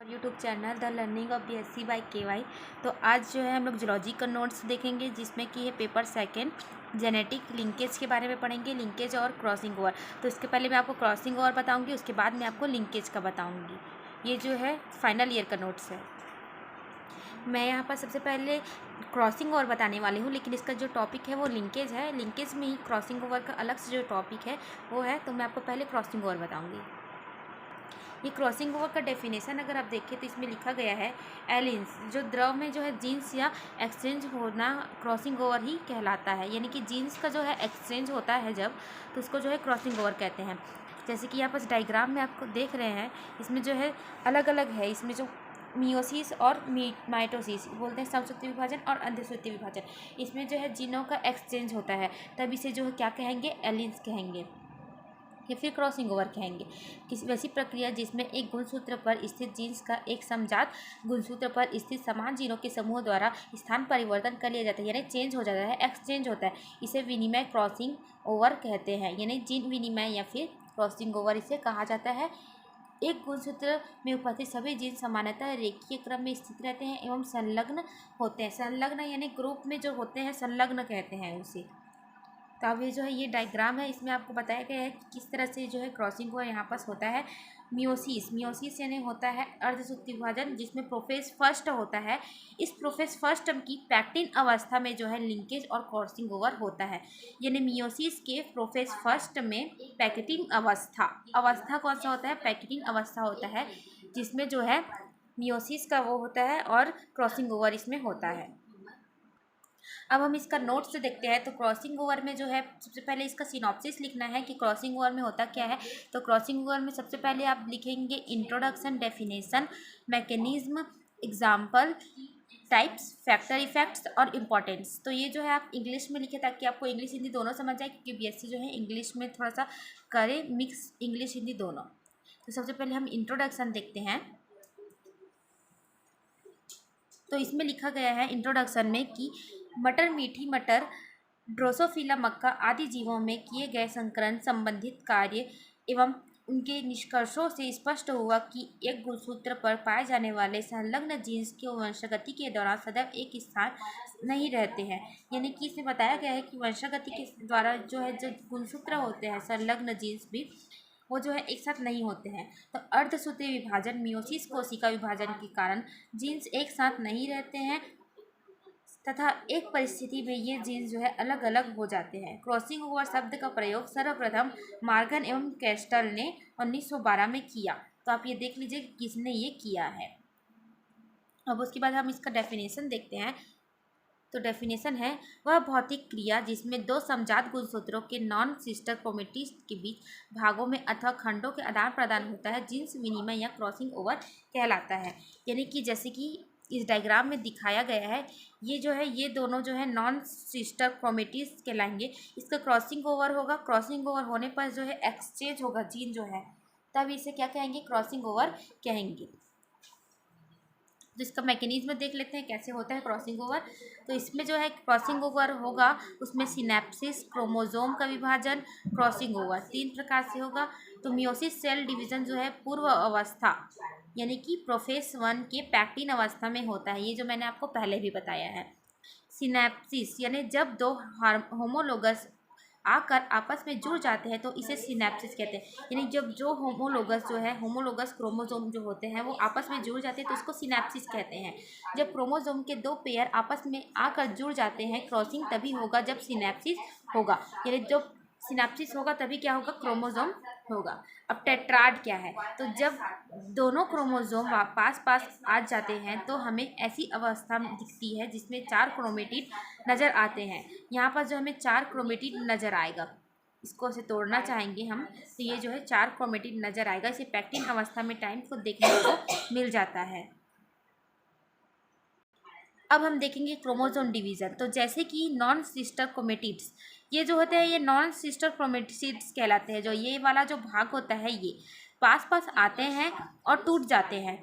YouTube channel the learning of BSc by KY। तो आज जो है हम लोग जूलॉजी का नोट्स देखेंगे, जिसमें कि है पेपर सेकंड जेनेटिक लिंकेज के बारे में पढ़ेंगे, लिंकेज और क्रॉसिंग ओवर। तो इसके पहले मैं आपको क्रॉसिंग ओवर बताऊंगी, उसके बाद मैं आपको लिंकेज का बताऊंगी। ये जो है फाइनल ईयर का नोट्स है। मैं यहाँ पर सबसे पहले क्रॉसिंग ओवर बताने वाली हूँ, लेकिन इसका जो टॉपिक है वो लिंकेज है। लिंकेज में ही क्रॉसिंग ओवर का अलग से जो टॉपिक है वो है, तो मैं आपको पहले क्रॉसिंग ओवर बताऊँगी। ये क्रॉसिंग ओवर का डेफिनेशन अगर आप देखें तो इसमें लिखा गया है, एलियंस जो द्रव में जो है जीन्स या एक्सचेंज होना क्रॉसिंग ओवर ही कहलाता है। यानी कि जीन्स का जो है एक्सचेंज होता है जब, तो उसको जो है क्रॉसिंग ओवर कहते हैं। जैसे कि यहाँ पर डायग्राम में आपको देख रहे हैं, इसमें जो है अलग अलग है। इसमें जो मियोसिस और माइटोसिस बोलते हैं, समसूत्री विभाजन और अंतःसूत्री विभाजन। इसमें जो है जीनों का एक्सचेंज होता है, तब इसे जो है क्या कहेंगे, एलियंस कहेंगे या फिर क्रॉसिंग ओवर कहेंगे। किसी वैसी प्रक्रिया जिसमें एक गुणसूत्र पर स्थित जीन्स का एक समजात गुणसूत्र पर स्थित समान जीनों के समूह द्वारा स्थान परिवर्तन कर लिया जाता है, यानी चेंज हो जाता है, एक्सचेंज होता है। इसे विनिमय क्रॉसिंग ओवर कहते हैं, यानी जीन विनिमय या फिर क्रॉसिंग ओवर इसे कहा जाता है। एक गुणसूत्र में उपस्थित सभी जीन सामान्यतः रेखीय क्रम में स्थित रहते हैं एवं संलग्न होते हैं। संलग्न यानी ग्रुप में जो होते हैं संलग्न कहते हैं उसे। तो अब ये जो है ये डायग्राम है, इसमें आपको बताया गया है कि किस तरह से जो है क्रॉसिंग ओवर यहाँ पास होता है। मियोसिस यानी होता है अर्धसूत्री विभाजन, जिसमें प्रोफेज फर्स्ट होता है। इस प्रोफेज फर्स्ट की पैक्टिन अवस्था में जो है लिंकेज और क्रॉसिंग ओवर होता है। यानी मियोसिस के प्रोफेज फर्स्ट में पैक्टिन अवस्था कौन सा होता है, पैक्टिन अवस्था होता है, जिसमें जो है मियोसिस का वो होता है और क्रॉसिंग ओवर इसमें होता है। अब हम इसका नोट्स देखते हैं। तो क्रॉसिंग ओवर में जो है सबसे पहले इसका सिनॉप्सिस लिखना है कि क्रॉसिंग ओवर में होता क्या है। तो क्रॉसिंग ओवर में सबसे पहले आप लिखेंगे introduction, definition, mechanism, example, types, factor effects और इम्पॉर्टेंस। तो ये जो है आप इंग्लिश में लिखे ताकि आपको इंग्लिश हिंदी दोनों समझ जाए, क्योंकि BSc जो है इंग्लिश में थोड़ा सा करे मिक्स, इंग्लिश हिंदी दोनों। तो सबसे पहले हम इंट्रोडक्शन देखते हैं। तो इसमें लिखा गया है इंट्रोडक्शन में कि मटर, मीठी मटर, ड्रोसोफिला मक्का आदि जीवों में किए गए संकरण संबंधित कार्य एवं उनके निष्कर्षों से स्पष्ट हुआ कि एक गुणसूत्र पर पाए जाने वाले संलग्न जीन्स के वंशगति के दौरान सदैव एक स्थान नहीं रहते हैं। यानी कि इसमें बताया गया है कि वंशगति के द्वारा जो है जो गुणसूत्र होते हैं संलग्न जीन्स भी, वो जो है एक साथ नहीं होते हैं। तो अर्धसूत्री विभाजन, मियोसिस कोशिका विभाजन के कारण जीन्स एक साथ नहीं रहते हैं तथा एक परिस्थिति में ये जीन्स जो है अलग अलग हो जाते हैं। क्रॉसिंग ओवर शब्द का प्रयोग सर्वप्रथम मॉर्गन एवं कैस्टल ने 1912 में किया। तो आप ये देख लीजिए किसने ये किया है। अब उसके बाद हम इसका डेफिनेशन देखते हैं। तो डेफिनेशन है, वह भौतिक क्रिया जिसमें दो समजात गुणसूत्रों के नॉन सिस्टर क्रोमेटिड्स के बीच भागों में अथवा खंडों के आदान प्रदान होता है, जीन्स विनिमय या क्रॉसिंग ओवर कहलाता है। यानी कि जैसे कि इस डायग्राम में दिखाया गया है, ये जो है ये दोनों जो है नॉन सिस्टर क्रोमेटिड्स कहलाएंगे। इसका क्रॉसिंग ओवर होगा, क्रॉसिंग ओवर होने पर जो है एक्सचेंज होगा जीन जो है, तब इसे क्या कहेंगे, क्रॉसिंग ओवर कहेंगे। तो इसका मैकेनिज्म देख लेते हैं कैसे होता है क्रॉसिंग ओवर। तो इसमें जो है क्रॉसिंग ओवर होगा, उसमें सिनेप्सिस, क्रोमोसोम का विभाजन, क्रॉसिंग ओवर 3 प्रकार से होगा। तो मियोसिस सेल डिवीजन जो है पूर्व अवस्था यानी कि प्रोफेज 1 के पैक्टिन अवस्था में होता है, ये जो मैंने आपको पहले भी बताया है। सिनेप्सिस यानी जब दो होमोलोगस आकर आपस में जुड़ जाते हैं तो इसे सिनेप्सिस कहते हैं। यानी जब जो होमोलोगस क्रोमोसोम जो होते हैं वो आपस में जुड़ जाते हैं तो उसको सिनेप्सिस कहते हैं। जब क्रोमोसोम के 2 पेयर आपस में आकर जुड़ जाते हैं, क्रॉसिंग तभी होगा जब सिनेप्सिस होगा। यानी जब सिनेप्सिस होगा तभी क्या होगा, क्रोमोसोम होगा। अब टेट्राड क्या है, तो जब दोनों क्रोमोसोम पास पास आ जाते हैं तो हमें ऐसी अवस्था दिखती है जिसमें 4 क्रोमेटिड नज़र आते हैं। यहाँ पर जो हमें 4 क्रोमेटिड नज़र आएगा, इसको से तोड़ना चाहेंगे हम, तो ये जो है 4 क्रोमेटिड नज़र आएगा। इसे पैक्टिन अवस्था में टाइम को देखने को मिल जाता है। अब हम देखेंगे क्रोमोसोम डिवीज़न। तो जैसे कि नॉन सिस्टर क्रोमेटिड्स, ये जो होते हैं ये नॉन सिस्टर क्रोमेटिड्स कहलाते हैं। जो ये वाला जो भाग होता है ये पास पास आते हैं और टूट जाते हैं,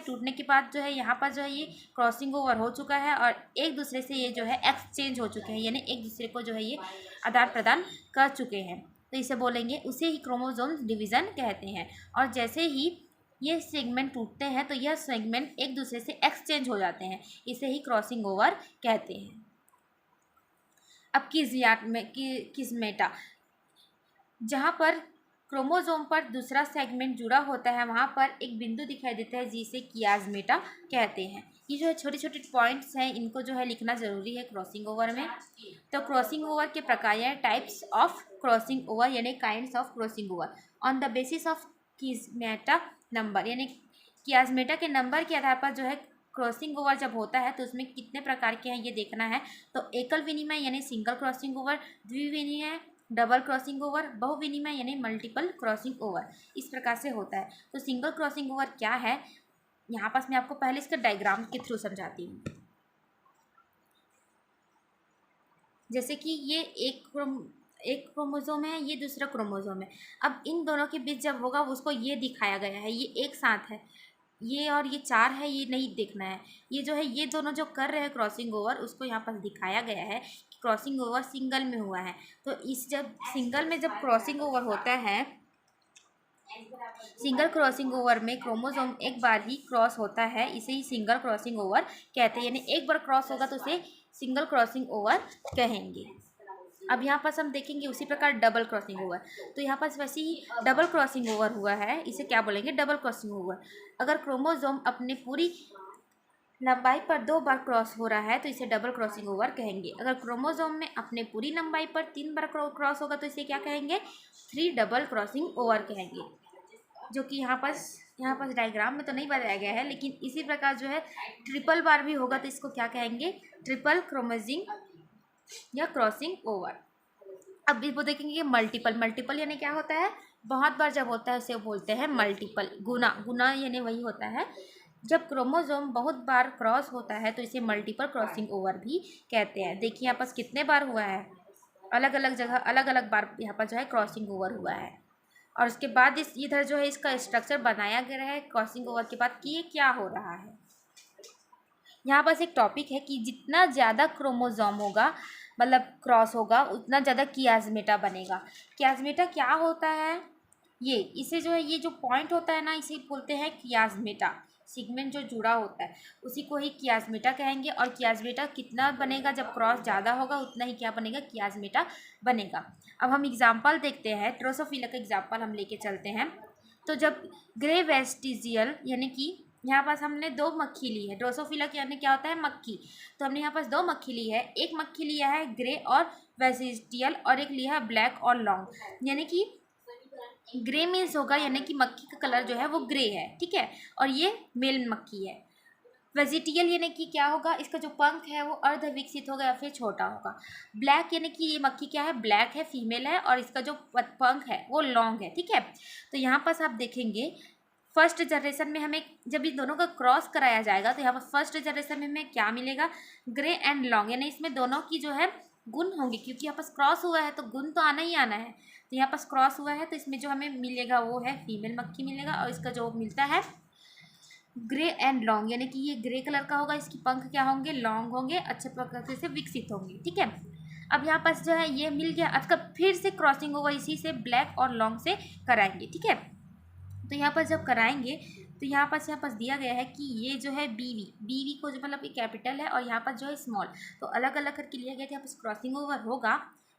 टूटने के बाद जो है यहाँ पर जो है ये क्रॉसिंग ओवर हो चुका है और एक दूसरे से ये जो है एक्सचेंज हो चुके हैं, यानी एक दूसरे को जो है ये आदान प्रदान कर चुके हैं। तो इसे बोलेंगे, उसे ही क्रोमोसोम डिवीज़न कहते हैं। और जैसे ही ये सेगमेंट टूटते हैं तो यह सेगमेंट एक दूसरे से एक्सचेंज हो जाते हैं, इसे ही क्रॉसिंग ओवर कहते हैं। अब किस्मेटा, जहाँ पर क्रोमोसोम पर दूसरा सेगमेंट जुड़ा होता है वहाँ पर एक बिंदु दिखाई देता है जिसे कियाज्मेटा कहते हैं। ये जो है छोटे छोटे पॉइंट्स हैं, इनको जो है लिखना ज़रूरी है क्रॉसिंग ओवर में। तो क्रॉसिंग ओवर के प्रकार हैं टाइप्स ऑफ क्रॉसिंग ओवर यानी kinds of crossing over on the basis of chiasmata number, यानी कियाज्मेटा के नंबर के आधार पर जो है क्रॉसिंग ओवर जब होता है तो उसमें कितने प्रकार के हैं ये देखना है। तो एकल विनिमय यानी सिंगल क्रॉसिंग ओवर, द्विविनिमय डबल क्रॉसिंग ओवर, बहुविनिमय यानी मल्टीपल क्रॉसिंग ओवर, इस प्रकार से होता है। तो सिंगल क्रॉसिंग ओवर क्या है, यहाँ पास मैं आपको पहले इसका डायग्राम के थ्रू समझाती हूँ। जैसे कि ये एक क्रोमोसोम है, ये दूसरा क्रोमोसोम है। अब इन दोनों के बीच जब होगा उसको ये दिखाया गया है, ये एक साथ है, ये और ये 4 है, ये नहीं देखना है। ये जो है ये दोनों जो कर रहे हैं क्रॉसिंग ओवर उसको यहाँ पर दिखाया गया है कि क्रॉसिंग ओवर सिंगल में हुआ है। तो इस जब सिंगल में जब क्रॉसिंग ओवर होता है, सिंगल क्रॉसिंग ओवर में क्रोमोसोम एक बार ही क्रॉस होता है, इसे ही सिंगल क्रॉसिंग ओवर कहते हैं। यानी एक बार क्रॉस होगा तो उसे सिंगल क्रॉसिंग ओवर कहेंगे। अब यहाँ पास हम देखेंगे उसी प्रकार डबल क्रॉसिंग ओवर, तो यहाँ पास वैसे ही डबल क्रॉसिंग ओवर हुआ है, इसे क्या बोलेंगे, डबल क्रॉसिंग ओवर। अगर क्रोमोसोम अपने पूरी लंबाई पर 2 बार क्रॉस हो रहा है तो इसे डबल क्रॉसिंग ओवर कहेंगे। अगर क्रोमोसोम में अपने पूरी लंबाई पर 3 बार क्रॉस होगा तो इसे क्या कहेंगे, 3 डबल क्रॉसिंग ओवर कहेंगे। जो कि यहाँ पास डायग्राम में तो नहीं बताया गया है, लेकिन इसी प्रकार जो है ट्रिपल बार भी होगा तो इसको क्या कहेंगे, ट्रिपल क्रोमोसिंग या क्रॉसिंग ओवर। अब वो देखेंगे मल्टीपल यानी क्या होता है, बहुत बार जब होता है उसे बोलते हैं मल्टीपल। गुना यानी वही होता है जब क्रोमोसोम बहुत बार क्रॉस होता है तो इसे मल्टीपल क्रॉसिंग ओवर भी कहते हैं। देखिए यहाँ पास कितने बार हुआ है, अलग अलग जगह अलग अलग बार यहाँ पर जो है क्रॉसिंग ओवर हुआ है। और उसके बाद इधर जो है इसका स्ट्रक्चर बनाया गया है क्रॉसिंग ओवर के बाद कि ये क्या हो रहा है। यहाँ पास एक टॉपिक है कि जितना ज़्यादा क्रोमोसोम होगा मतलब क्रॉस होगा उतना ज़्यादा कियाज्मेटा बनेगा। कियाज्मेटा क्या होता है, इसे जो है ये जो पॉइंट होता है ना इसे बोलते हैं कियाज्मेटा। सेगमेंट जो जुड़ा होता है उसी को ही कियाज्मेटा कहेंगे। और कियाज्मेटा कितना बनेगा, जब क्रॉस ज़्यादा होगा उतना ही क्या बनेगा, कियाज्मेटा बनेगा। अब हम एग्जाम्पल देखते हैं, ड्रोसोफिला का एग्जाम्पल हम लेके चलते हैं। तो जब ग्रे वेस्टिजियल यानी कि यहाँ पास हमने 2 मक्खी ली है, ड्रोसोफिला के यानी क्या होता है, मक्खी। तो हमने यहाँ पास 2 मक्खी ली है, एक मक्खी लिया है ग्रे और वेस्टिजियल और एक लिया है ब्लैक और लॉन्ग। यानी कि ग्रे मीन्स होगा यानी कि मक्खी का कलर जो है वो ग्रे है, ठीक है, और ये मेल मक्खी है। वेजिटियल यानी कि क्या होगा, इसका जो पंख है वो अर्ध विकसित होगा या फिर छोटा होगा। ब्लैक यानी कि ये मक्खी क्या है, ब्लैक है, फीमेल है, और इसका जो पंख है वो लॉन्ग है, ठीक है। तो यहाँ पास आप देखेंगे फर्स्ट जनरेशन में हमें जब इन दोनों का क्रॉस कराया जाएगा तो यहाँ पर फर्स्ट जनरेशन में हमें क्या मिलेगा, ग्रे एंड लॉन्ग, यानी इसमें दोनों की जो है गुण होंगे, क्योंकि यहाँ पास क्रॉस हुआ है तो गुण तो आना ही आना है। तो यहाँ पास क्रॉस हुआ है तो इसमें जो हमें मिलेगा वो है फीमेल मक्खी मिलेगा, और इसका जो मिलता है ग्रे एंड लॉन्ग, यानी कि ये ग्रे कलर का होगा, इसकी पंख क्या होंगे, लॉन्ग होंगे, अच्छे प्रकार से विकसित होंगे, ठीक है। अब यहाँ पास जो है ये मिल गया, आज का फिर से क्रॉसिंग होगा इसी से ब्लैक और लॉन्ग से कराएंगे, ठीक है। तो यहाँ पर जब कराएंगे तो यहाँ पास दिया गया है कि ये जो है बीवी को जो मतलब ये कैपिटल है और यहाँ पर जो है स्मॉल, तो अलग अलग करके लिया गया था। यहाँ पर क्रॉसिंग ओवर होगा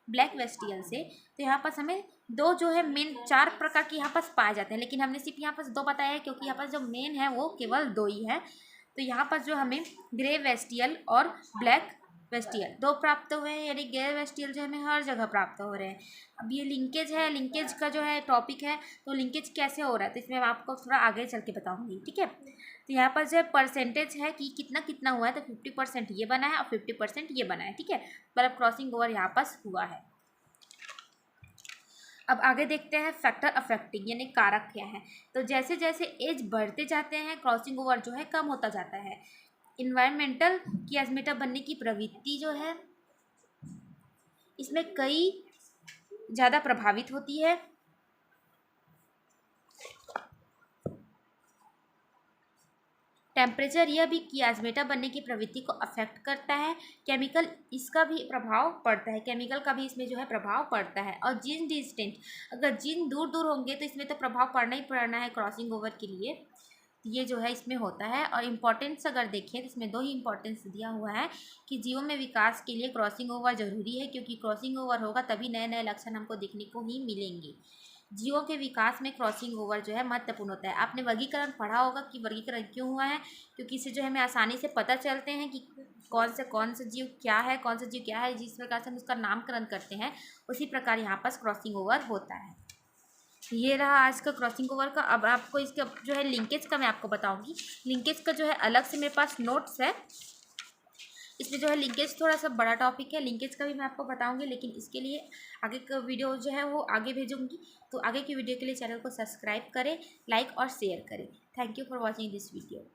ब्लैक वेस्टियल से, तो यहाँ पास हमें 2 जो है मेन 4 प्रकार के यहाँ पास पाए जाते हैं, लेकिन हमने सिर्फ यहाँ पास 2 बताया है क्योंकि यहाँ पास जो मेन है वो केवल 2 ही है। तो यहाँ पास जो हमें ग्रे वेस्टियल और ब्लैक वेस्टियल 2 प्राप्त हुए हैं, यानी ग्रे वेस्टियल जो हमें हर जगह प्राप्त हो रहे हैं। अब ये लिंकेज है, लिंकेज का जो है टॉपिक है, तो लिंकेज कैसे हो रहा है तो इसमें मैं आपको थोड़ा आगे चल के बताऊंगी, ठीक है। तो यहाँ पर जो है परसेंटेज है कि कितना कितना हुआ है, तो 50% ये बना है और 50% ये बना है, ठीक है, मतलब क्रॉसिंग ओवर यहाँ पास हुआ है। अब आगे देखते हैं फैक्टर अफेक्टिंग यानी कारक क्या है। तो जैसे जैसे एज बढ़ते जाते हैं क्रॉसिंग ओवर जो है कम होता जाता है। इन्वायरमेंटल कियाज्मेटा बनने की प्रवृत्ति जो है इसमें कई ज़्यादा प्रभावित होती है। टेम्परेचर यह भी कियाज्मेटा बनने की प्रवृत्ति को अफेक्ट करता है। केमिकल इसका भी प्रभाव पड़ता है, केमिकल का भी इसमें जो है प्रभाव पड़ता है। और जीन डिस्टेंट, अगर जीन दूर दूर होंगे तो इसमें तो प्रभाव पड़ना ही पड़ना है क्रॉसिंग ओवर के लिए। ये जो है इसमें होता है। और इम्पोर्टेंस अगर देखें तो इसमें 2 ही इम्पोर्टेंस दिया हुआ है कि जीवों में विकास के लिए क्रॉसिंग ओवर जरूरी है, क्योंकि क्रॉसिंग ओवर होगा तभी नए नए लक्षण हमको देखने को ही मिलेंगे। जीवों के विकास में क्रॉसिंग ओवर जो है महत्वपूर्ण होता है। आपने वर्गीकरण पढ़ा होगा कि वर्गीकरण क्यों हुआ है, क्योंकि इससे जो है हमें आसानी से पता चलते हैं कि कौन सा जीव क्या है, कौन सा जीव क्या है। जिस प्रकार से हम उसका नामकरण करते हैं उसी प्रकार यहाँ पर क्रॉसिंग ओवर होता है। ये रहा आज का क्रॉसिंग ओवर का। अब आपको इसका जो है लिंकेज का मैं आपको बताऊंगी। लिंकेज का जो है अलग से मेरे पास नोट्स है, इसमें जो है लिंकेज थोड़ा सा बड़ा टॉपिक है, लिंकेज का भी मैं आपको बताऊंगी, लेकिन इसके लिए आगे का वीडियो जो है वो आगे भेजूंगी। तो आगे की वीडियो के लिए चैनल को सब्सक्राइब करें, लाइक और शेयर करें। Thank you for watching this video.